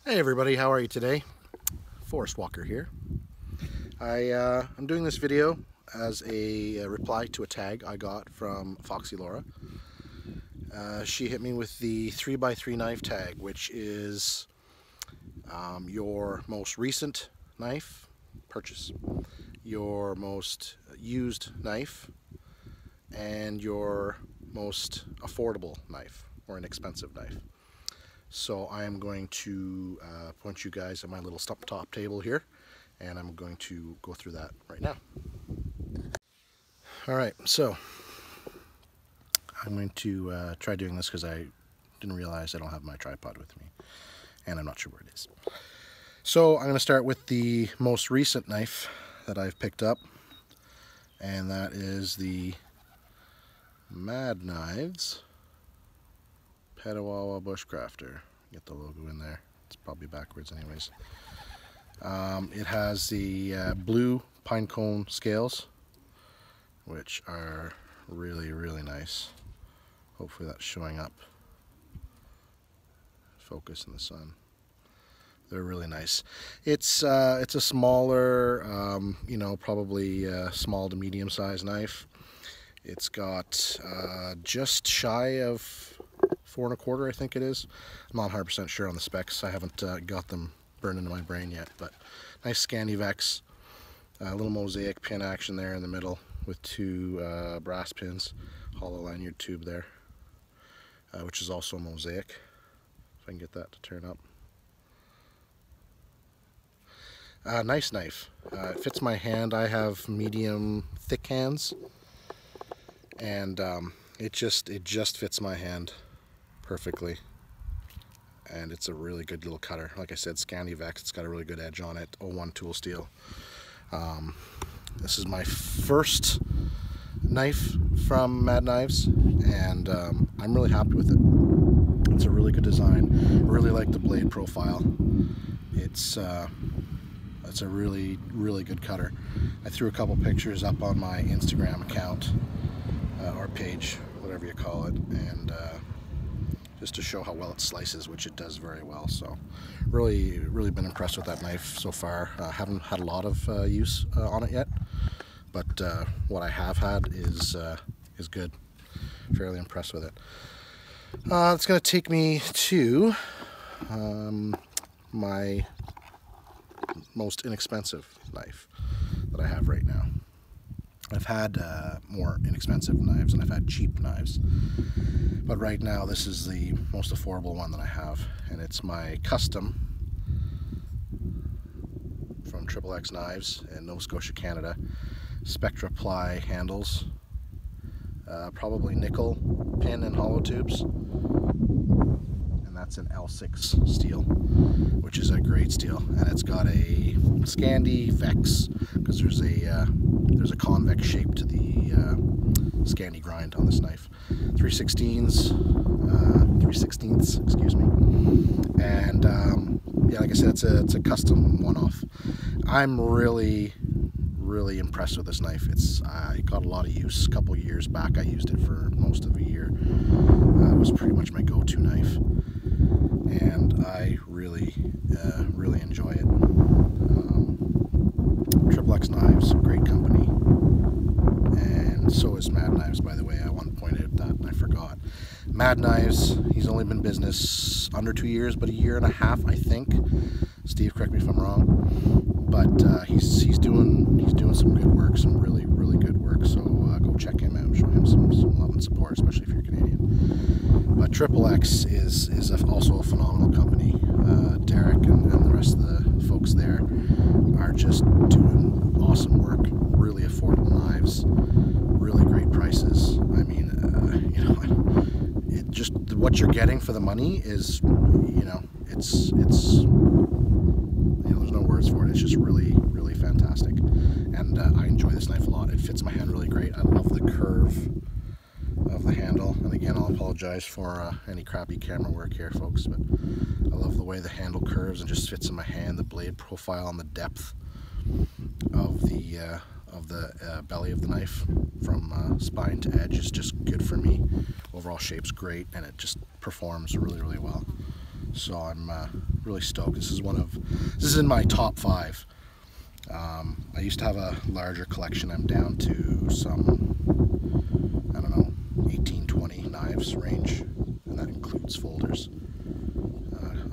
Hey everybody, how are you today? Forest Walker here. I'm doing this video as a reply to a tag I got from FoxyLaura. She hit me with the 3x3 knife tag, which is your most recent knife purchase, your most used knife, and your most affordable knife or inexpensive knife. So I am going to point you guys at my little stump top table here, and I'm going to go through that right now. Alright, so I'm going to try doing this because I didn't realize I don't have my tripod with me, and I'm not sure where it is. So I'm going to start with the most recent knife that I've picked up, and that is the Mad Knives Bushcrafter. Get the logo in there. It's probably backwards anyways. It has the blue pine cone scales, which are really nice. Hopefully that's showing up. Focus in the sun. They're really nice. It's a smaller, you know, probably small to medium sized knife. It's got just shy of 4 1/4, I think it is. I'm not 100% sure on the specs. I haven't got them burned into my brain yet, but nice Scandivex. A little mosaic pin action there in the middle with 2 brass pins, hollow lanyard tube there, which is also mosaic. If I can get that to turn up. Nice knife. It fits my hand. I have medium thick hands, and it just fits my hand perfectly, and it's a really good little cutter. Like I said, Scandivex. It's got a really good edge on it. 01 tool steel. This is my first knife from Mad Knives, and I'm really happy with it. It's a really good design. I really like the blade profile. It's a really good cutter. I threw a couple pictures up on my Instagram account or page, whatever you call it, and just to show how well it slices, which it does very well. So really been impressed with that knife so far. Haven't had a lot of use on it yet, but what I have had is good. Fairly impressed with it. It's going to take me to my most inexpensive knife that I have right now. I've had more inexpensive knives and I've had cheap knives, but right now this is the most affordable one that I have, and it's my custom from XXX Knives in Nova Scotia, Canada. Spectra ply handles, probably nickel pin and hollow tubes, and that's an L6 steel, which is a great steel, and it's got a Scandivex because there's a convex shape to the Scandi grind on this knife. 3/16ths, excuse me, and yeah, like I said, it's a custom one-off. I'm really impressed with this knife. I got a lot of use. A couple years back I used it for most of a year. It was pretty much my go-to knife, and I really enjoy it. XXX Knives, great company, and so is Mad Knives, by the way. I want to point out that, and I forgot. Mad Knives, he's only been in business under 2 years, but 1.5 years, I think. Steve, correct me if I'm wrong, but he's doing some good work, some really good work. So go check him out, show him some love and support, especially if you're Canadian. But XXX is also a phenomenal company. Derek and the rest of the folks there are just doing awesome work. Really affordable knives, really great prices. I mean, you know, it just what you're getting for the money is, you know, it's you know, there's no words for it. It's just really fantastic, and I enjoy this knife a lot. It fits my hand really great. I love the curve of the handle, and again, I'll apologize for any crappy camera work here, folks, but I love the way the handle curves and just fits in my hand. The blade profile and the depth of the belly of the knife from spine to edge is just good for me. Overall shape's great, and it just performs really well. So I'm really stoked. This is in my top 5. I used to have a larger collection. I'm down to some, I don't know, 18, 20 knives range, and that includes folders,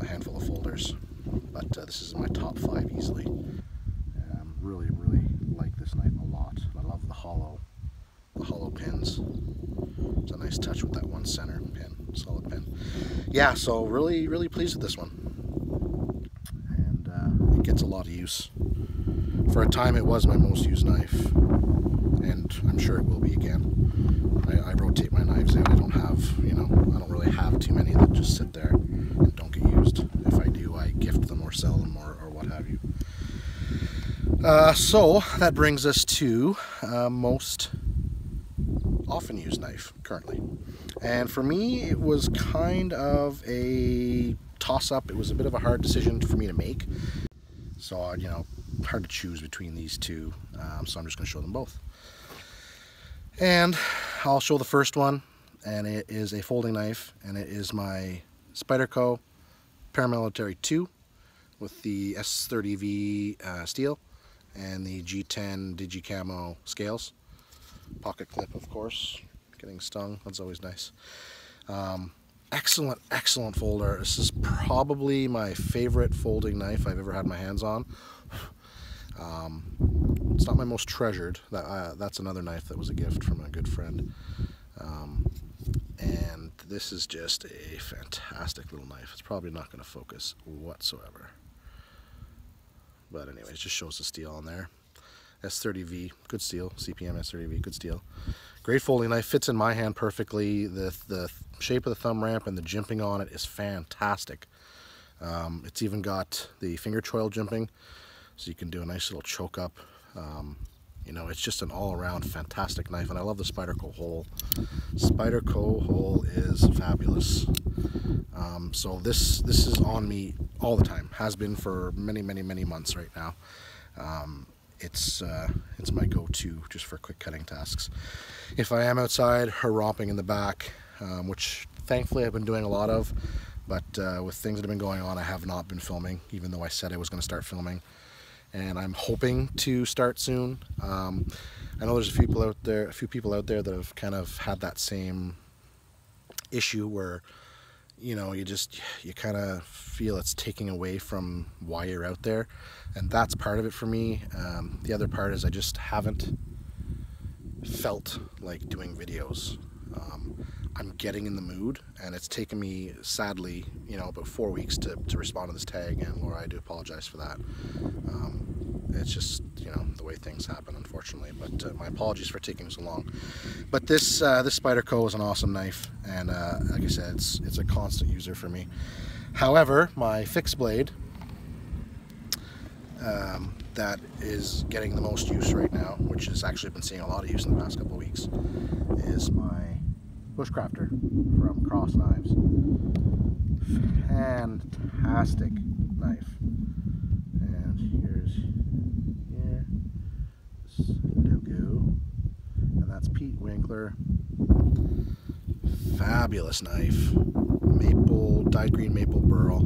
a handful of folders. But this is my top 5 easily. Really, really like this knife a lot. I love the hollow pins. It's a nice touch with that one center pin, solid pin. Yeah, so really, really pleased with this one. And it gets a lot of use. For a time, it was my most used knife, and I'm sure it will be again. I rotate my knives out. I don't really have too many that just sit there and don't get used. If I do, I gift them or sell them or what have you. So that brings us to most often used knife currently. And for me, it was kind of a toss-up. It was a bit of a hard decision for me to make. So, hard to choose between these two. So I'm just going to show them both. And I'll show the first one, and it is a folding knife, and it is my Spyderco Paramilitary 2 with the S30V steel and the G10 Digicamo scales. Pocket clip, of course. Getting stung, that's always nice. Excellent folder. This is probably my favorite folding knife I've ever had my hands on. It's not my most treasured. That's another knife that was a gift from a good friend. And this is just a fantastic little knife. It's probably not going to focus whatsoever. But anyways, it just shows the steel on there. S30V, good steel. CPM S30V, good steel. Great folding knife, fits in my hand perfectly. The shape of the thumb ramp and the jimping on it is fantastic. It's even got the finger choil jimping, so you can do a nice little choke up. It's just an all-around fantastic knife, and I love the Spyderco hole. Spyderco hole is fabulous. So this is on me all the time. Has been for many months right now. It's my go-to just for quick cutting tasks. If I am outside or romping in the back, which thankfully I've been doing a lot of, but with things that have been going on, I have not been filming, even though I said I was going to start filming. And I'm hoping to start soon. I know there's a few people out there that have kind of had that same issue where you kind of feel it's taking away from why you're out there, and that's part of it for me. The other part is I just haven't felt like doing videos. I'm getting in the mood, and it's taken me, sadly, about 4 weeks to respond to this tag, and Laura, I do apologize for that. It's just, the way things happen, unfortunately, but my apologies for taking so long. But this Spyderco is an awesome knife, and like I said, it's a constant user for me. However, my fixed blade, that is getting the most use right now, which has actually been seeing a lot of use in the past couple of weeks, is my Bushcrafter from Cross Knives. Fantastic knife. And here's this logo, and that's Pete Winkler. Fabulous knife. Dyed green maple burl,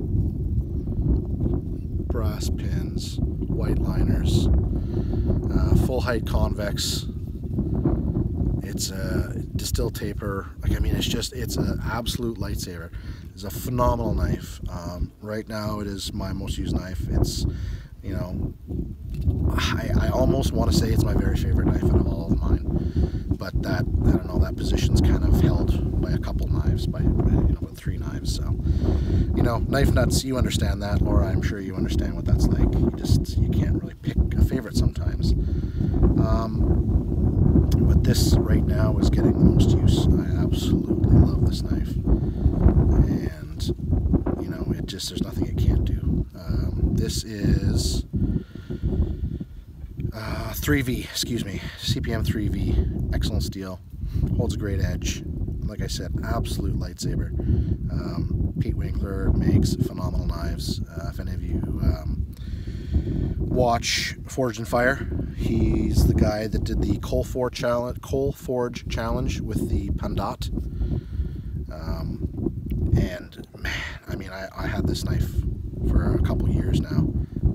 brass pins, white liners, full height convex. It's a distilled taper. It's an absolute lightsaber. It's a phenomenal knife. Right now, it is my most used knife. It's, I almost want to say it's my very favorite knife out of all of mine. But that position's kind of held by a couple knives, by about 3 knives. So, knife nuts, you understand that, Laura. I'm sure you understand what that's like. You can't really pick a favorite sometimes. But this right now is getting the most use. I absolutely love this knife, and there's nothing it can't do. This is 3V, CPM 3V, excellent steel, holds a great edge. Like I said, absolute lightsaber. Pete Winkler makes phenomenal knives. If any of you watch Forged in Fire, he's the guy that did the Coal Forge challenge with the Pandot. And man, I mean, I had this knife for a couple years now,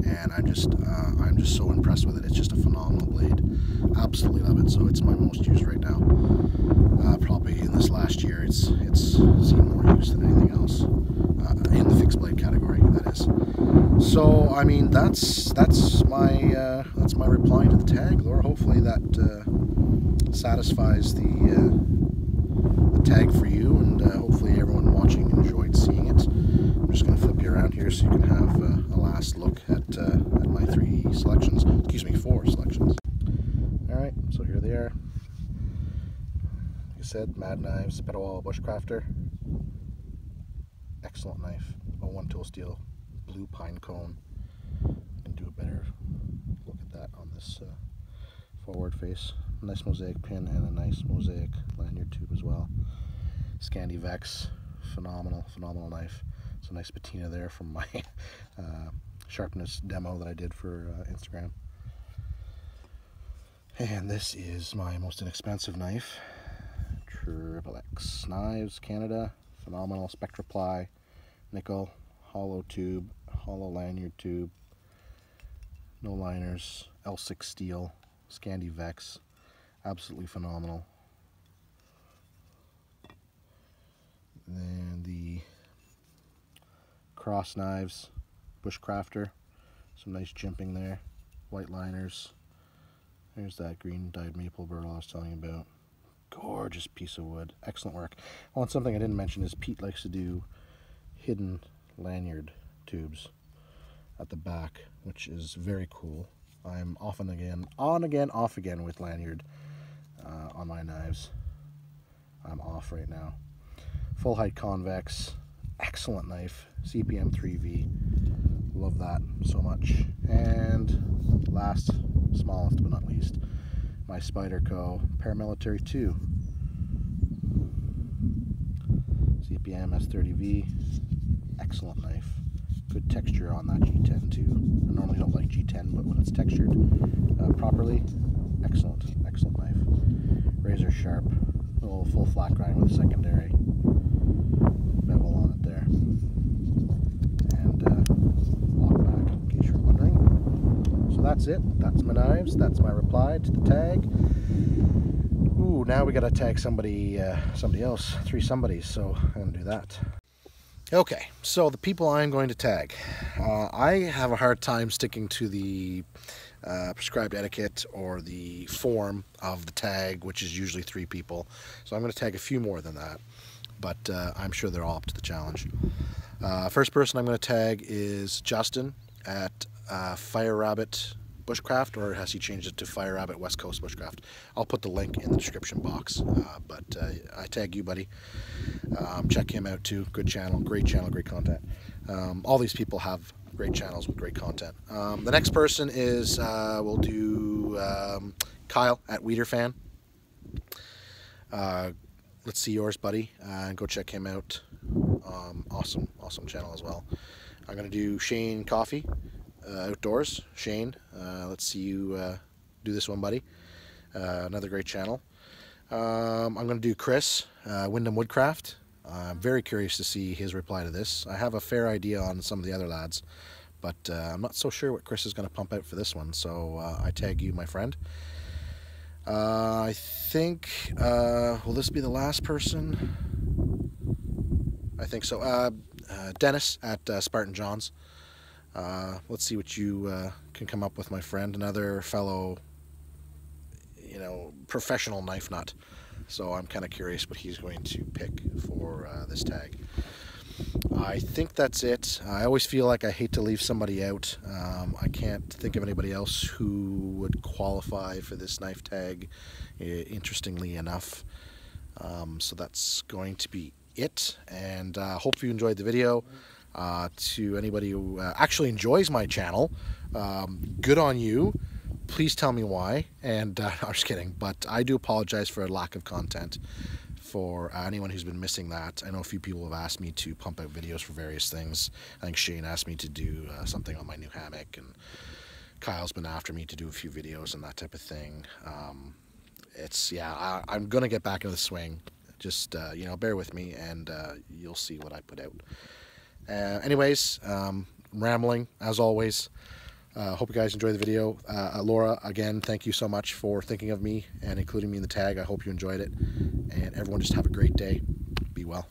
and I'm just so impressed with it. It's just a phenomenal blade. Absolutely love it. So it's my most used right now. Probably in this last year, it's seen more use than anything else in the fixed blade category. That is. So I mean, that's my reply to the tag, Laura. Hopefully that satisfies the tag for you, and hopefully everyone watching enjoyed seeing it. I'm just going to flip you around here so you can have a last look at my 3 selections. Excuse me, 4 selections. Alright, so here they are. Like I said, Mad Knives, Petawawa Bushcrafter. Excellent knife. 01 tool steel, blue pine cone. I can do a better look at that on this forward face. Nice mosaic pin and a nice mosaic lanyard tube as well. Scandi Vex, phenomenal knife. It's a nice patina there from my sharpness demo that I did for Instagram. And this is my most inexpensive knife, XXX Knives Canada. Phenomenal Spectraply, nickel, hollow tube, hollow lanyard tube, no liners, L6 steel, Scandi Vex. Absolutely phenomenal. Then the Cross Knives Bushcrafter, some nice jimping there, white liners. There's that green dyed maple burl I was telling you about. Gorgeous piece of wood, excellent work. Oh, and something I didn't mention is Pete likes to do hidden lanyard tubes at the back, which is very cool. I'm off again with lanyard on my knives. I'm off right now. Full height convex, excellent knife, CPM 3V. Love that so much. And last, smallest but not least, my Spyderco Paramilitary 2. CPM S30V, excellent knife. Good texture on that G10 too. I normally don't like G10, but when it's textured properly, excellent knife. Razor sharp, little full flat grind with a secondary bevel on it there. And lock back, in case you're wondering. So that's it. That's my knives. That's my reply to the tag. Ooh, now we gotta tag somebody else. 3 somebodies, so I'm gonna do that. Okay, so the people I'm going to tag. I have a hard time sticking to the prescribed etiquette or the form of the tag, which is usually 3 people. So I'm going to tag a few more than that, but I'm sure they're all up to the challenge. First person I'm going to tag is Justin at FireRabiit Bushcraft, or has he changed it to FireRabiit West Coast Bushcraft? I'll put the link in the description box, but I tag you, buddy. Check him out too. Good channel, great content. All these people have great channels with great content. The next person is, we'll do Kyle at Weiderfan. Let's see yours, buddy. Go check him out. Awesome channel as well. I'm going to do Shane Coffey. Outdoors, Shane, let's see you do this one, buddy. Another great channel. I'm going to do Chris, Windham Woodcraft. I'm very curious to see his reply to this. I have a fair idea on some of the other lads, but I'm not so sure what Chris is going to pump out for this one, so I tag you, my friend. I think, will this be the last person? I think so. Denis at SpartanJohns. Let's see what you can come up with, my friend. Another fellow, professional knife nut. So I'm kind of curious what he's going to pick for this tag. I think that's it. I always feel like I hate to leave somebody out. I can't think of anybody else who would qualify for this knife tag, interestingly enough. So that's going to be it. And hope you enjoyed the video. To anybody who actually enjoys my channel, good on you. Please tell me why. And I'm just kidding, but I do apologize for a lack of content for anyone who's been missing that. I know a few people have asked me to pump out videos for various things. I think Shane asked me to do something on my new hammock, and Kyle's been after me to do a few videos and that type of thing. I'm gonna get back into the swing. Just bear with me, and you'll see what I put out. Anyways, rambling as always. Hope you guys enjoy the video. Laura, again, thank you so much for thinking of me and including me in the tag. I hope you enjoyed it. And everyone just have a great day. Be well.